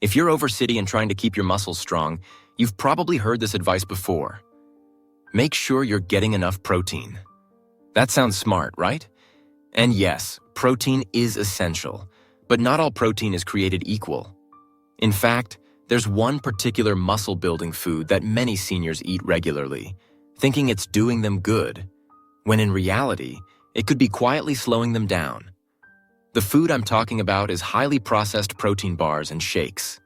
If you're over city and trying to keep your muscles strong, you've probably heard this advice before. Make sure you're getting enough protein. That sounds smart, right? And yes, protein is essential, but not all protein is created equal. In fact, there's one particular muscle-building food that many seniors eat regularly, thinking it's doing them good, when in reality, it could be quietly slowing them down. The food I'm talking about is highly processed protein bars and shakes.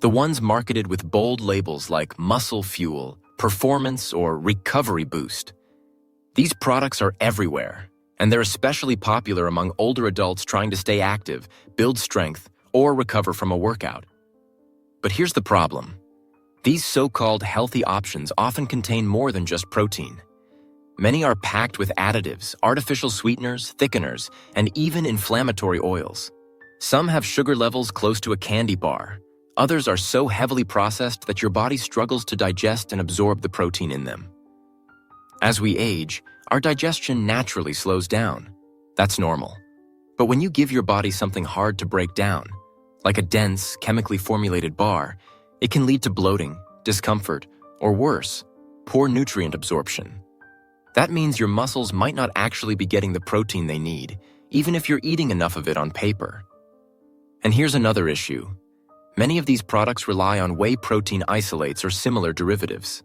The ones marketed with bold labels like Muscle Fuel, Performance, or Recovery Boost. These products are everywhere, and they're especially popular among older adults trying to stay active, build strength, or recover from a workout. But here's the problem. These so-called healthy options often contain more than just protein. Many are packed with additives, artificial sweeteners, thickeners, and even inflammatory oils. Some have sugar levels close to a candy bar. Others are so heavily processed that your body struggles to digest and absorb the protein in them. As we age, our digestion naturally slows down. That's normal. But when you give your body something hard to break down, like a dense, chemically formulated bar, it can lead to bloating, discomfort, or worse, poor nutrient absorption. That means your muscles might not actually be getting the protein they need, even if you're eating enough of it on paper. And here's another issue. Many of these products rely on whey protein isolates or similar derivatives.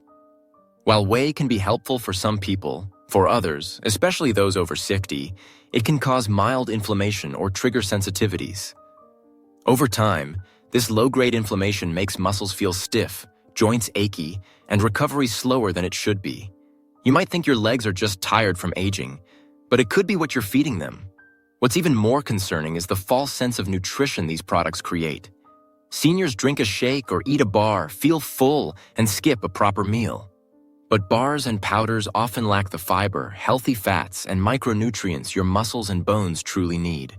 While whey can be helpful for some people, for others, especially those over 60, it can cause mild inflammation or trigger sensitivities. Over time, this low-grade inflammation makes muscles feel stiff, joints achy, and recovery slower than it should be. You might think your legs are just tired from aging, but it could be what you're feeding them. What's even more concerning is the false sense of nutrition these products create. Seniors drink a shake or eat a bar, feel full, and skip a proper meal. But bars and powders often lack the fiber, healthy fats, and micronutrients your muscles and bones truly need.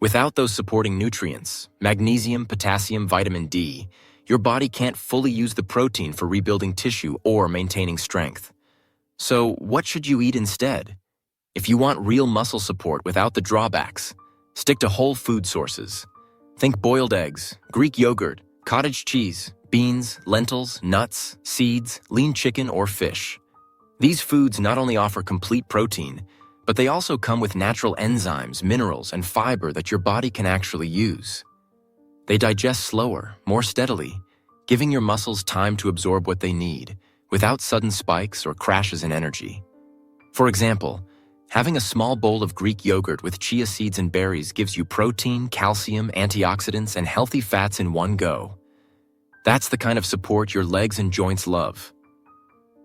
Without those supporting nutrients, magnesium, potassium, vitamin D, your body can't fully use the protein for rebuilding tissue or maintaining strength. So, what should you eat instead? If you want real muscle support without the drawbacks, stick to whole food sources. Think boiled eggs, Greek yogurt, cottage cheese, beans, lentils, nuts, seeds, lean chicken, or fish. These foods not only offer complete protein, but they also come with natural enzymes, minerals, and fiber that your body can actually use. They digest slower, more steadily, giving your muscles time to absorb what they need, without sudden spikes or crashes in energy. For example, having a small bowl of Greek yogurt with chia seeds and berries gives you protein, calcium, antioxidants, and healthy fats in one go. That's the kind of support your legs and joints love.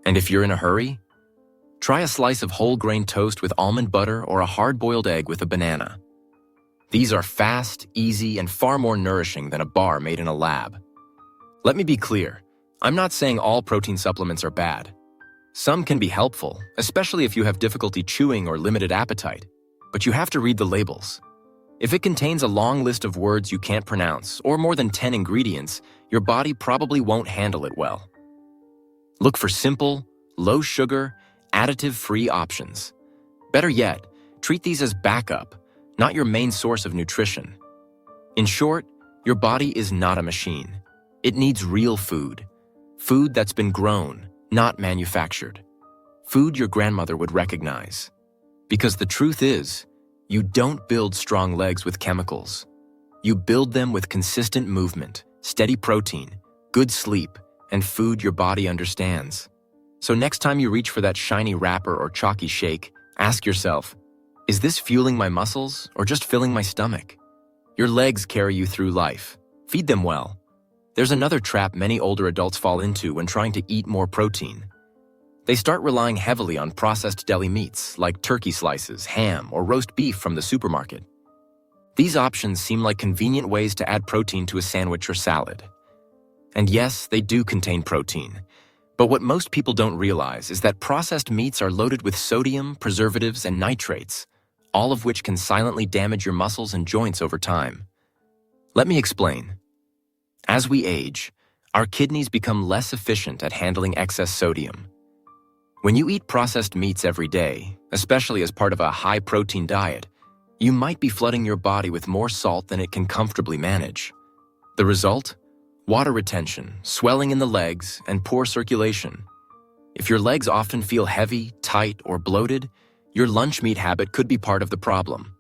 And if you're in a hurry, try a slice of whole grain toast with almond butter or a hard-boiled egg with a banana. These are fast, easy, and far more nourishing than a bar made in a lab. Let me be clear. I'm not saying all protein supplements are bad. Some can be helpful, especially if you have difficulty chewing or limited appetite, but you have to read the labels. If it contains a long list of words you can't pronounce or more than 10 ingredients, your body probably won't handle it well. Look for simple, low-sugar, additive-free options. Better yet, treat these as backup, not your main source of nutrition. In short, your body is not a machine. It needs real food. Food that's been grown, not manufactured. Food your grandmother would recognize. Because the truth is, you don't build strong legs with chemicals. You build them with consistent movement, steady protein, good sleep, and food your body understands. So next time you reach for that shiny wrapper or chalky shake, ask yourself, is this fueling my muscles or just filling my stomach? Your legs carry you through life. Feed them well. There's another trap many older adults fall into when trying to eat more protein. They start relying heavily on processed deli meats like turkey slices, ham, or roast beef from the supermarket. These options seem like convenient ways to add protein to a sandwich or salad. And yes, they do contain protein. But what most people don't realize is that processed meats are loaded with sodium, preservatives, and nitrates, all of which can silently damage your muscles and joints over time. Let me explain. As we age, our kidneys become less efficient at handling excess sodium. When you eat processed meats every day, especially as part of a high-protein diet, you might be flooding your body with more salt than it can comfortably manage. The result? Water retention, swelling in the legs, and poor circulation. If your legs often feel heavy, tight, or bloated, your lunch meat habit could be part of the problem.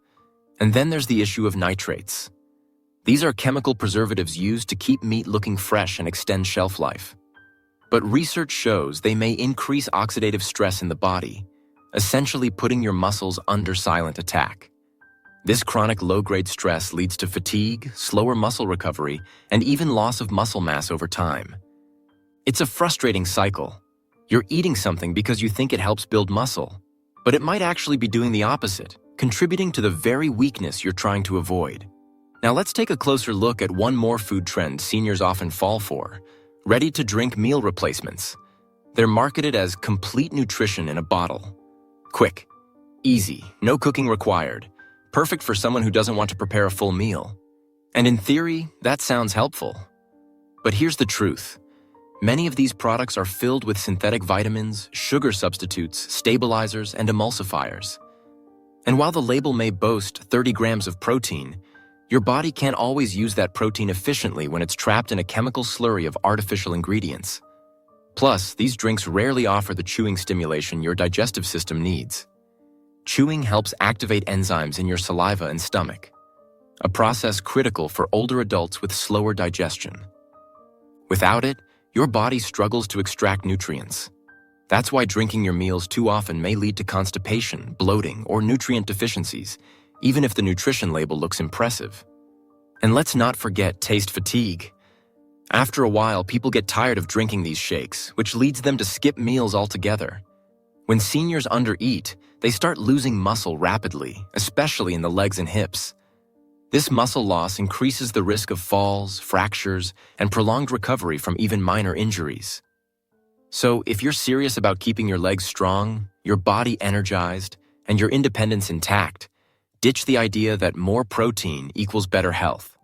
And then there's the issue of nitrates. These are chemical preservatives used to keep meat looking fresh and extend shelf life. But research shows they may increase oxidative stress in the body, essentially putting your muscles under silent attack. This chronic low-grade stress leads to fatigue, slower muscle recovery, and even loss of muscle mass over time. It's a frustrating cycle. You're eating something because you think it helps build muscle, but it might actually be doing the opposite, contributing to the very weakness you're trying to avoid. Now let's take a closer look at one more food trend seniors often fall for: ready-to-drink meal replacements. They're marketed as complete nutrition in a bottle. Quick, easy, no cooking required, perfect for someone who doesn't want to prepare a full meal. And in theory, that sounds helpful. But here's the truth. Many of these products are filled with synthetic vitamins, sugar substitutes, stabilizers, and emulsifiers. And while the label may boast 30 grams of protein, your body can't always use that protein efficiently when it's trapped in a chemical slurry of artificial ingredients. Plus, these drinks rarely offer the chewing stimulation your digestive system needs. Chewing helps activate enzymes in your saliva and stomach, a process critical for older adults with slower digestion. Without it, your body struggles to extract nutrients. That's why drinking your meals too often may lead to constipation, bloating, or nutrient deficiencies, even if the nutrition label looks impressive. And let's not forget taste fatigue. After a while, people get tired of drinking these shakes, which leads them to skip meals altogether. When seniors undereat, they start losing muscle rapidly, especially in the legs and hips. This muscle loss increases the risk of falls, fractures, and prolonged recovery from even minor injuries. So, if you're serious about keeping your legs strong, your body energized, and your independence intact, ditch the idea that more protein equals better health,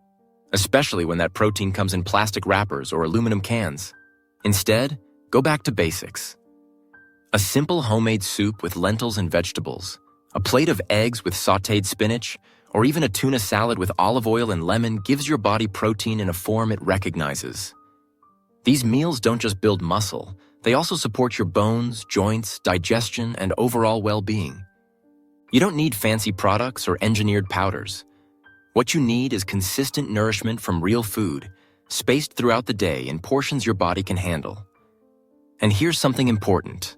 especially when that protein comes in plastic wrappers or aluminum cans. Instead, go back to basics. A simple homemade soup with lentils and vegetables, a plate of eggs with sautéed spinach, or even a tuna salad with olive oil and lemon gives your body protein in a form it recognizes. These meals don't just build muscle, they also support your bones, joints, digestion, and overall well-being. You don't need fancy products or engineered powders. What you need is consistent nourishment from real food, spaced throughout the day in portions your body can handle. And here's something important.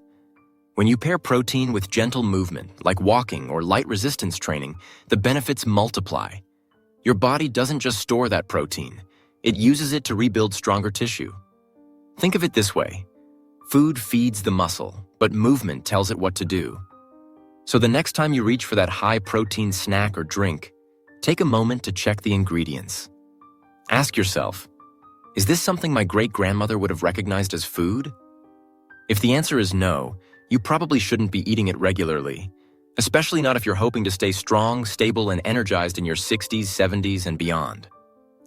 When you pair protein with gentle movement, like walking or light resistance training, the benefits multiply. Your body doesn't just store that protein, it uses it to rebuild stronger tissue. Think of it this way. Food feeds the muscle, but movement tells it what to do. So the next time you reach for that high-protein snack or drink, take a moment to check the ingredients. Ask yourself, is this something my great-grandmother would have recognized as food? If the answer is no, you probably shouldn't be eating it regularly, especially not if you're hoping to stay strong, stable, and energized in your 60s, 70s, and beyond.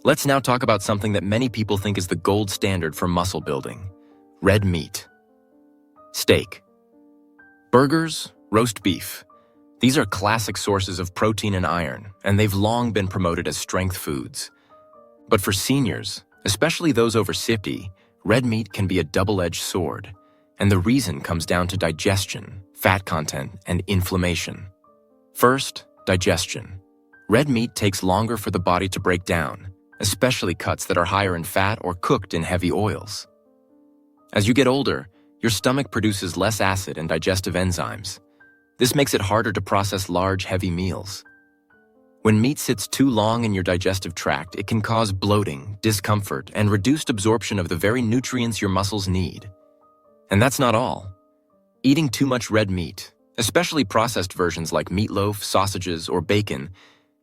Let's now talk about something that many people think is the gold standard for muscle building: red meat. Steak. Burgers, roast beef. These are classic sources of protein and iron, and they've long been promoted as strength foods. But for seniors, especially those over 50, red meat can be a double-edged sword, and the reason comes down to digestion, fat content, and inflammation. First, digestion. Red meat takes longer for the body to break down, especially cuts that are higher in fat or cooked in heavy oils. As you get older, your stomach produces less acid and digestive enzymes. This makes it harder to process large, heavy meals. When meat sits too long in your digestive tract, it can cause bloating, discomfort, and reduced absorption of the very nutrients your muscles need. And that's not all. Eating too much red meat, especially processed versions like meatloaf, sausages, or bacon,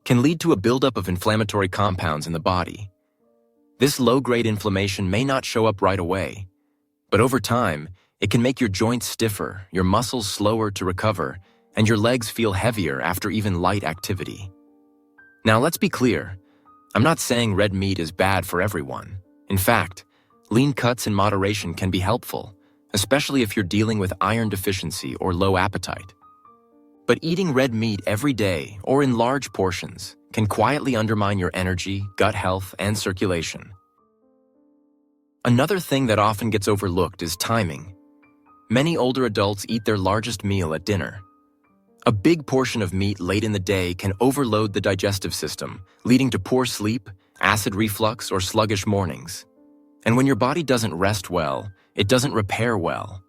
can lead to a buildup of inflammatory compounds in the body. This low-grade inflammation may not show up right away, but over time, it can make your joints stiffer, your muscles slower to recover, and your legs feel heavier after even light activity. Now let's be clear, I'm not saying red meat is bad for everyone. In fact, lean cuts in moderation can be helpful, especially if you're dealing with iron deficiency or low appetite. But eating red meat every day or in large portions can quietly undermine your energy, gut health, and circulation. Another thing that often gets overlooked is timing. Many older adults eat their largest meal at dinner. A big portion of meat late in the day can overload the digestive system, leading to poor sleep, acid reflux, or sluggish mornings. And when your body doesn't rest well, it doesn't repair well.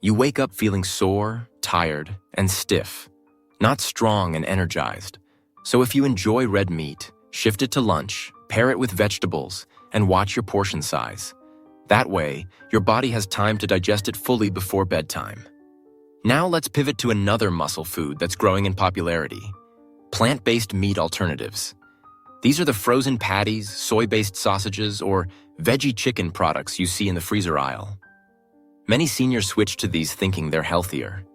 You wake up feeling sore, tired, and stiff, not strong and energized. So if you enjoy red meat, shift it to lunch, pair it with vegetables, and watch your portion size. That way, your body has time to digest it fully before bedtime. Now let's pivot to another muscle food that's growing in popularity: plant-based meat alternatives. These are the frozen patties, soy-based sausages, or veggie chicken products you see in the freezer aisle. Many seniors switch to these thinking they're healthier.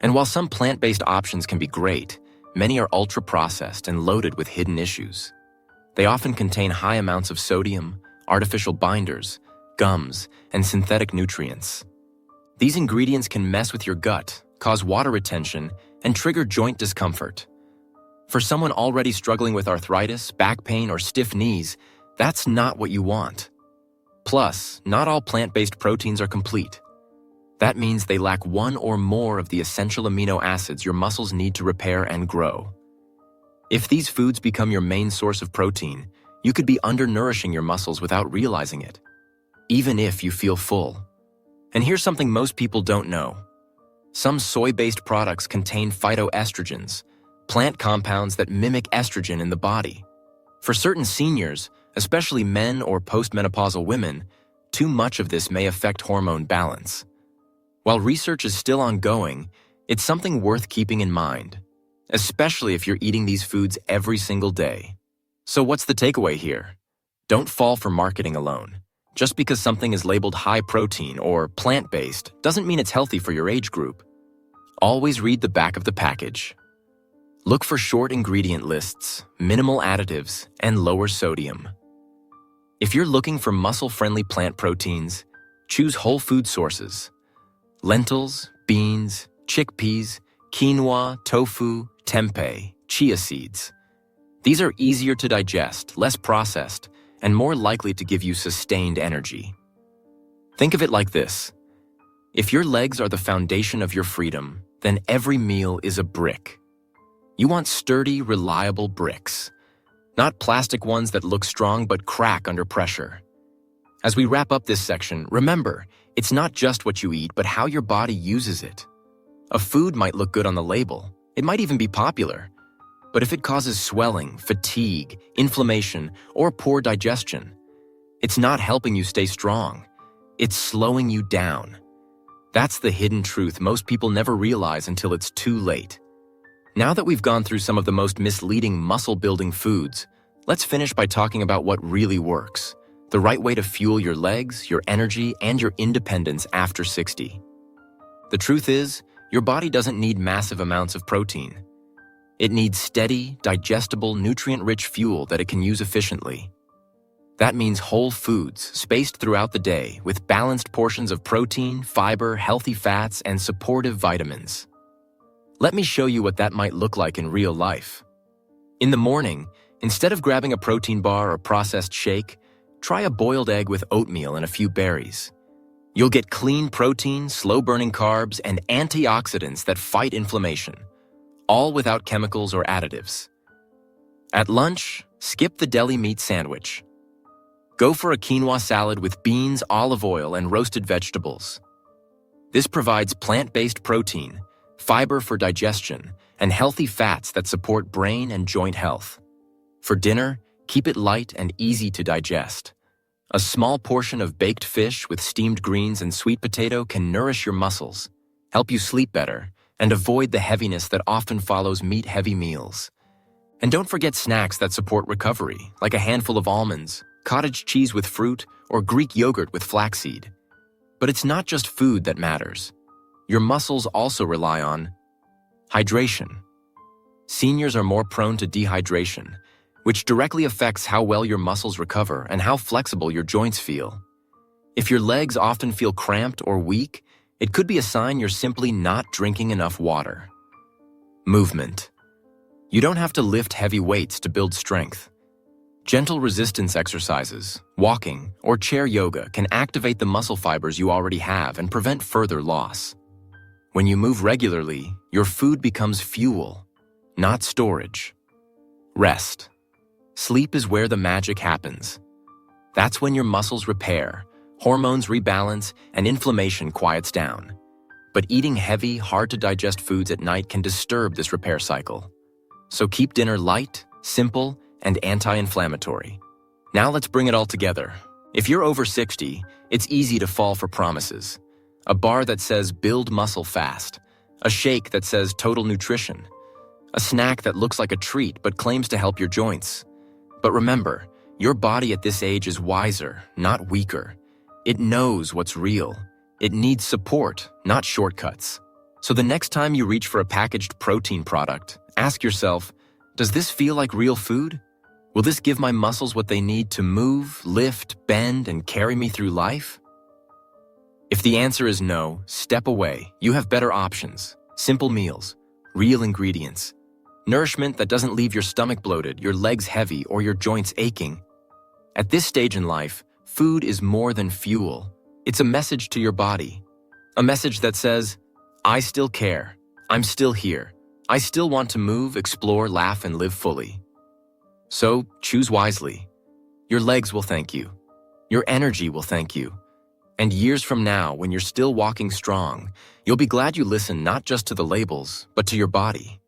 And while some plant-based options can be great, many are ultra-processed and loaded with hidden issues. They often contain high amounts of sodium, artificial binders, gums, and synthetic nutrients. These ingredients can mess with your gut, cause water retention, and trigger joint discomfort. For someone already struggling with arthritis, back pain, or stiff knees, that's not what you want. Plus, not all plant-based proteins are complete. That means they lack one or more of the essential amino acids your muscles need to repair and grow. If these foods become your main source of protein, you could be undernourishing your muscles without realizing it, even if you feel full. And here's something most people don't know. Some soy-based products contain phytoestrogens, plant compounds that mimic estrogen in the body. For certain seniors, especially men or postmenopausal women, too much of this may affect hormone balance. While research is still ongoing, it's something worth keeping in mind, especially if you're eating these foods every single day. So what's the takeaway here? Don't fall for marketing alone. Just because something is labeled high protein or plant-based doesn't mean it's healthy for your age group. Always read the back of the package. Look for short ingredient lists, minimal additives, and lower sodium. If you're looking for muscle-friendly plant proteins, choose whole food sources. Lentils, beans, chickpeas, quinoa, tofu, tempeh, chia seeds. These are easier to digest, less processed, and more likely to give you sustained energy. Think of it like this. If your legs are the foundation of your freedom, then every meal is a brick. You want sturdy, reliable bricks, not plastic ones that look strong but crack under pressure. As we wrap up this section, remember, it's not just what you eat, but how your body uses it. A food might look good on the label. It might even be popular. But if it causes swelling, fatigue, inflammation, or poor digestion, it's not helping you stay strong. It's slowing you down. That's the hidden truth most people never realize until it's too late. Now that we've gone through some of the most misleading muscle-building foods, let's finish by talking about what really works. The right way to fuel your legs, your energy, and your independence after 60. The truth is, your body doesn't need massive amounts of protein. It needs steady, digestible, nutrient-rich fuel that it can use efficiently. That means whole foods, spaced throughout the day, with balanced portions of protein, fiber, healthy fats, and supportive vitamins. Let me show you what that might look like in real life. In the morning, instead of grabbing a protein bar or processed shake, try a boiled egg with oatmeal and a few berries. You'll get clean protein, slow-burning carbs, and antioxidants that fight inflammation, all without chemicals or additives. At lunch, skip the deli meat sandwich. Go for a quinoa salad with beans, olive oil, and roasted vegetables. This provides plant-based protein, fiber for digestion, and healthy fats that support brain and joint health. For dinner, keep it light and easy to digest. A small portion of baked fish with steamed greens and sweet potato can nourish your muscles, help you sleep better, and avoid the heaviness that often follows meat-heavy meals. And don't forget snacks that support recovery, like a handful of almonds, cottage cheese with fruit, or Greek yogurt with flaxseed. But it's not just food that matters. Your muscles also rely on hydration. Seniors are more prone to dehydration, which directly affects how well your muscles recover and how flexible your joints feel. If your legs often feel cramped or weak, it could be a sign you're simply not drinking enough water. Movement. You don't have to lift heavy weights to build strength. Gentle resistance exercises, walking, or chair yoga can activate the muscle fibers you already have and prevent further loss. When you move regularly, your food becomes fuel, not storage. Rest. Sleep is where the magic happens. That's when your muscles repair, hormones rebalance, and inflammation quiets down. But eating heavy, hard-to-digest foods at night can disturb this repair cycle. So keep dinner light, simple, and anti-inflammatory. Now let's bring it all together. If you're over 60, it's easy to fall for promises. A bar that says build muscle fast, a shake that says total nutrition, a snack that looks like a treat but claims to help your joints. But remember, your body at this age is wiser, not weaker. It knows what's real. It needs support, not shortcuts. So the next time you reach for a packaged protein product, ask yourself, does this feel like real food? Will this give my muscles what they need to move, lift, bend, and carry me through life? If the answer is no, step away. You have better options. Simple meals, real ingredients, nourishment that doesn't leave your stomach bloated, your legs heavy, or your joints aching. At this stage in life, food is more than fuel. It's a message to your body. A message that says, I still care. I'm still here. I still want to move, explore, laugh, and live fully. So, choose wisely. Your legs will thank you. Your energy will thank you. And years from now, when you're still walking strong, you'll be glad you listened not just to the labels, but to your body.